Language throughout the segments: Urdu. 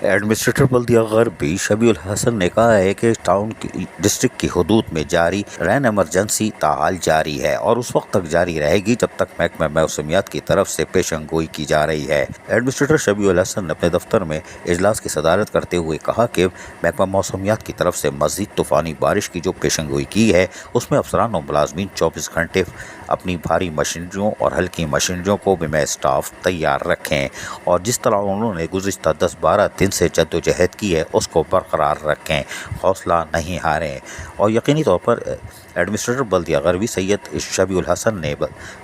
ایڈمنسٹریٹر بلدیہ غربی شبیع الحسن نے کہا ہے کہ ٹاؤن ڈسٹرکٹ کی حدود میں جاری رین ایمرجنسی تاحال جاری ہے اور اس وقت تک جاری رہے گی جب تک محکمہ موسمیات کی طرف سے پیشن گوئی کی جا رہی ہے۔ ایڈمنسٹریٹر شبیع الحسن نے اپنے دفتر میں اجلاس کی صدارت کرتے ہوئے کہا کہ محکمہ موسمیات کی طرف سے مزید طوفانی بارش کی جو پیشن گوئی کی ہے اس میں افسران و ملازمین 24 گھنٹے اپنی بھاری مشینریوں اور ہلکی مشینریوں کو بما اسٹاف تیار رکھیں اور جس طرح انہوں نے گزشتہ 10-12 دن سے جدوجہد کی ہے اس کو برقرار رکھیں، حوصلہ نہیں ہاریں۔ اور یقینی طور پر ایڈمنسٹریٹر بلدیہ غربی سید شبیع الحسن نے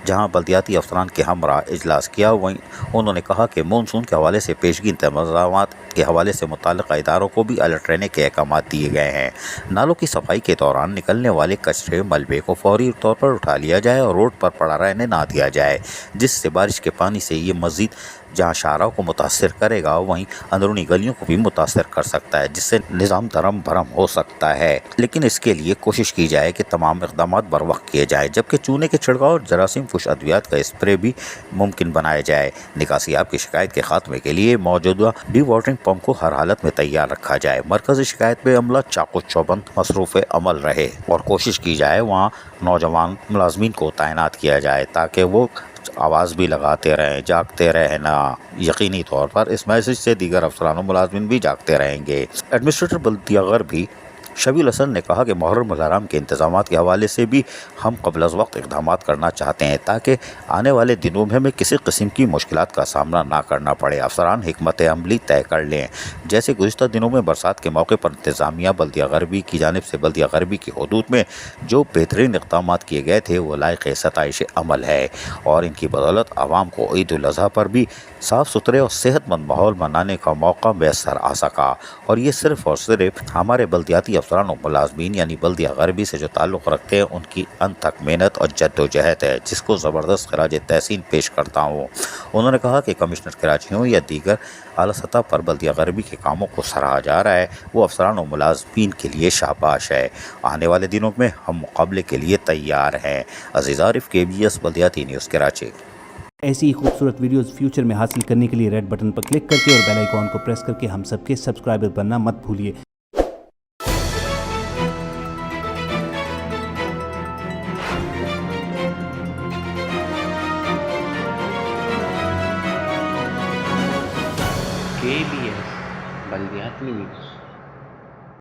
جہاں بلدیاتی افسران کے ہمراہ اجلاس کیا، وہیں انہوں نے کہا کہ مونسون کے حوالے سے پیشگی انتظامات کے حوالے سے متعلقہ اداروں کو بھی الرٹ رہنے کے احکامات دیے گئے ہیں۔ نالوں کی صفائی کے دوران نکلنے والے کچرے ملبے کو فوری طور پر اٹھا لیا جائے اور روڈ پر پڑا رہنے نہ دیا جائے، جس سے بارش کے پانی سے یہ مزید جہاں شاہراہوں کو متاثر کرے گا وہیں اندرونی گلیوں کو بھی متاثر کر سکتا ہے، جس سے نظام درم بھرم ہو سکتا ہے۔ لیکن اس کے لیے کوشش کی جائے کہ تمام اقدامات بر وقت کیے جائیں، جبکہ چونے کے چھڑکاؤ اور جراثیم کش ادویات کا اسپرے بھی ممکن بنایا جائے۔ نکاسی آب کی شکایت کے خاتمے کے لیے موجودہ ڈی واٹرنگ پمپ کو ہر حالت میں تیار رکھا جائے۔ مرکزی شکایت پہ عملہ چاق و چوبند مصروف عمل رہے اور کوشش کی جائے وہاں نوجوان ملازمین کو تعینات کیا جائے تاکہ وہ آواز بھی لگاتے رہیں، جاگتے رہنا۔ یقینی طور پر اس میسج سے دیگر افسران و ملازمین بھی جاگتے رہیں گے۔ ایڈمنسٹریٹر بلدیہ غربی شبیع الحسن نے کہا کہ محرم الحرام کے انتظامات کے حوالے سے بھی ہم قبل از وقت اقدامات کرنا چاہتے ہیں تاکہ آنے والے دنوں میں ہمیں کسی قسم کی مشکلات کا سامنا نہ کرنا پڑے۔ افسران حکمت عملی طے کر لیں، جیسے گزشتہ دنوں میں برسات کے موقع پر انتظامیہ بلدیہ غربی کی جانب سے بلدیہ غربی کی حدود میں جو بہترین اقدامات کیے گئے تھے وہ لائق ستائش عمل ہے اور ان کی بدولت عوام کو عید الاضحیٰ پر بھی صاف ستھرے اور صحت مند ماحول منانے کا موقع میسر آ سکا، اور یہ صرف اور صرف ہمارے بلدیاتی افسران و ملازمین یعنی بلدیہ غربی سے جو تعلق رکھتے ہیں ان کی انتھک محنت اور جد و جہد ہے، جس کو زبردست خراج تحسین پیش کرتا ہوں۔ انہوں نے کہا کہ کمشنر کراچی ہوں یا دیگر اعلیٰ سطح پر بلدیہ غربی کے کاموں کو سراہا جا رہا ہے، وہ افسران و ملازمین کے لیے شاباش ہے۔ آنے والے دنوں میں ہم مقابلے کے لیے تیار ہیں۔ عزیز عارف، KBS بلدیاتی نیوز کراچی۔ ایسی ہی خوبصورت ویڈیوز فیوچر میں حاصل کرنے کے لیے ریڈ بٹن پر کلک کر کے اور بیل آئیکن کو پریس کر کے ہم سب کے سبسکرائبر بننا مت بھولیے۔ KBS بلدیاتی نیوز۔